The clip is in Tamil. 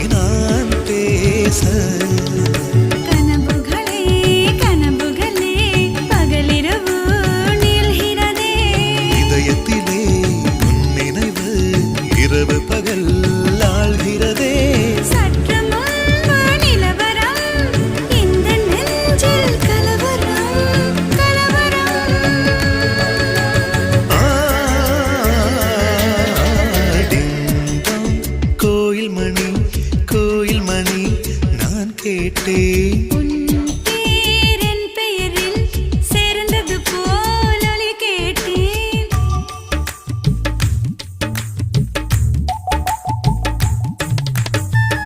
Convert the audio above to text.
நான் பேச பகல் ஆழ்கிறதே சற்று முன்பு நிலவரம் இந்த நெஞ்சில் கலவரம் கோயில் மணி நான் கேட்டேன்